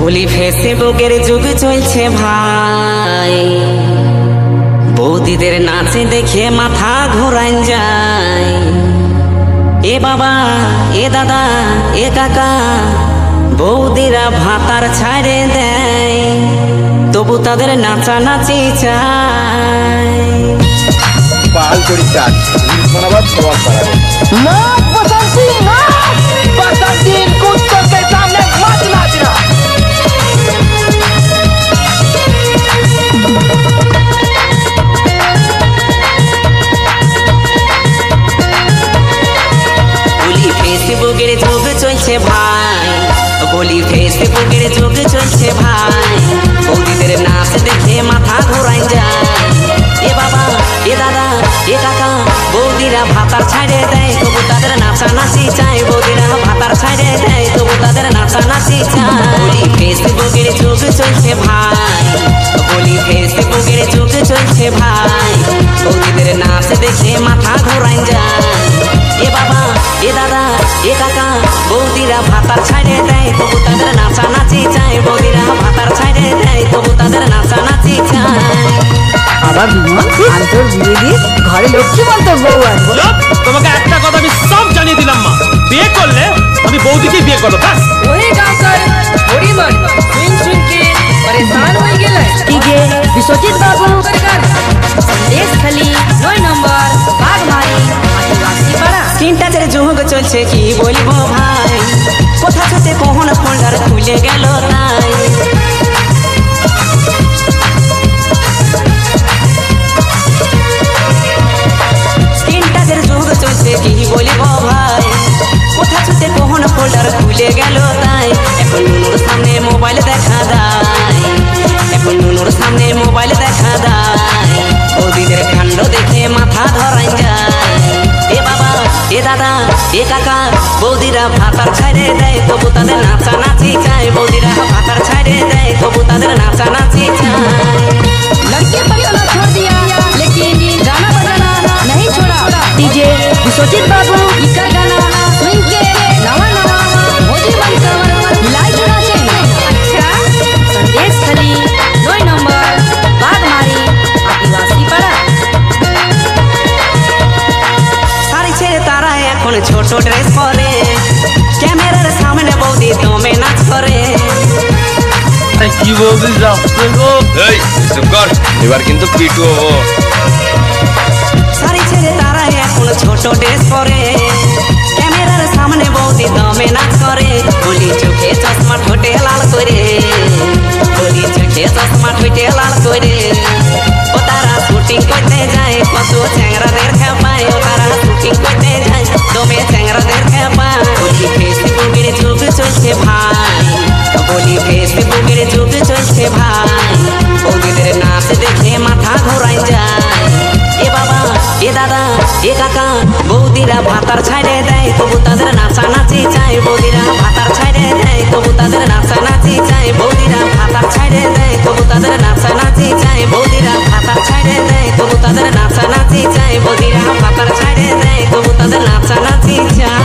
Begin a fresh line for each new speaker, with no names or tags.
বলি ফেসবুকের যুগ চলছে ভাই, বৌদিদের নাচে দেখে মাথা ঘোরান যায়। এ বাবা, এ দাদা, এ কাকা, বৌদিরা ভাতার ছাড়ে দেয়, তবু তাদের নাচানাচি চায়।
পাল করি চাট বানাবার সবাব বাড়াবে
ना बसंती ना बसंती कुत्तों के सामने मत नाचना।
বলি ফেসবুকের যুগ চলছে ভাই, বলি ফেসবুকের যুগ চলছে ভাই, বৌদিদের নাচ দেখে মাথা ঘোরাই যায়। এ বাবা, এ দাদা, এ কাকা, বৌদিরা ভাতার ছাড়ে দেয়, তবু তাদের নাচানাচি চায়। বৌদিরা ভাতার ছাড়ে দেয়, তবু তাদের নাচানাচি চায়। বলি ফেসবুকের যুগ চলছে ভাই, বলি ফেসবুকের যুগ চলছে ভাই, বৌদিদের নাচ দেখে মাথা ঘোরাই যায়। এ বাবা, এ দাদা, এ কাকা, বৌদিরা ভাতার ছাড়ে দেয়, তবু তাদের নাচানাচি চায়। বৌদিরা ভাতার ছাড়ে দেয়, তবু তাদের নাচানাচি চায়।
আবার বিমল আন্তর বিয়ে দিয়ে ঘরে লক্ষ্মী বলতো বউ আসবো।
তোমাকে একটা কথা আমি সব জানিয়ে দিলাম মা, বিয়ে করলে আমি বৌদিকে বিয়ে করবো ব্যাস।
वही गाँव कर थोड़ी मन सुन सुन के परेशान हो गए
কি গে বিশ্বজিৎ বাবু
संदेश खाली 9 नंबर बागमारी आदिवासी पाड़ा।
তিনটাদের যুগ চলছে কি বলবো ভাই, কোথা থেকে কখন ফোল্ডার খুলে গেল তাই। তিনটাদের যুগ চলছে কি বলবো ভাই, কোথা থেকে কখন ফোল্ডার খুলে গেল তাই। এখন নুনুর সামনে মোবাইল দেখা যায়, এখন নুনুর সামনে মোবাইল দেখা যায়, বৌদিদের কাণ্ড দেখে মাথা ধরাই যায়। এ বাবা, এ দাদা, এ কাকা, বৌদিরা ভাতার ছাড়ে দেয়, তবু তাদের নাচানাচি চায়। বৌদিরা ভাতার ছাড়ে দেয়, তবু তাদের নাচানাচি চায়।
लड़के पगला छोड़ दिया लेकिन गाना बजाना नहीं छोड़ा।
ডিজে বিশ্বজিৎ বাবু
इकर गाना सुन के नवा नवा मोदी बनकर लाइट नाचे। अच्छा संदेश खाली 9 नंबर बागमारी आदिवासी पाड़ा।
শাড়ি ছেড়ে তারা এখন ছোট ড্রেস পরে, ক্যামেরার সামনে বৌদি দমে নাচ করে।
কি বলছিস
এই চুপ কর, এবার কিন্তু পিটু হবো।
শাড়ি ছেড়ে তারা এখন ছোট ড্রেস পরে, ক্যামেরার সামনে বৌদি দমে নাচ করে। বলি চোখে চশমা ঠোঁটে লাল করে, বলি চোখে চশমা ঠোঁটে লাল করে। ও তারা শুটিং করতে যায়, কত চ্যাংরাদের খেপায়। ও তারা শুটিং করতে যায়, দমে চ্যাংরাদের খেপায়। বলি ফেসবুকের যুগ চলছে ভাই, বলি ফেসবুকের যুগ চলছে ভাই, বৌদিদের নাচ দেখে মাথা ঘোরাই যায়। এ বাবা, এ দাদা, এ কাকা, বৌদিরা ভাতার ছাড়ে দেয়, তবু তাদের নাচানাচি চায়। বৌদিরা ভাতার ছাড়ে দেয়, তবু তাদের নাচানাচি চায়। বৌদিরা ভাতার ছাড়ে দেয়, তবু তাদের নাচানাচি চায়। বৌদিরা ভাতার ছাড়ে দেয়, তবু তাদের নাচানাচি চায়। বৌদিরা ভাতার ছাড়ে দেয়, তবু তাদের নাচানাচি চায়।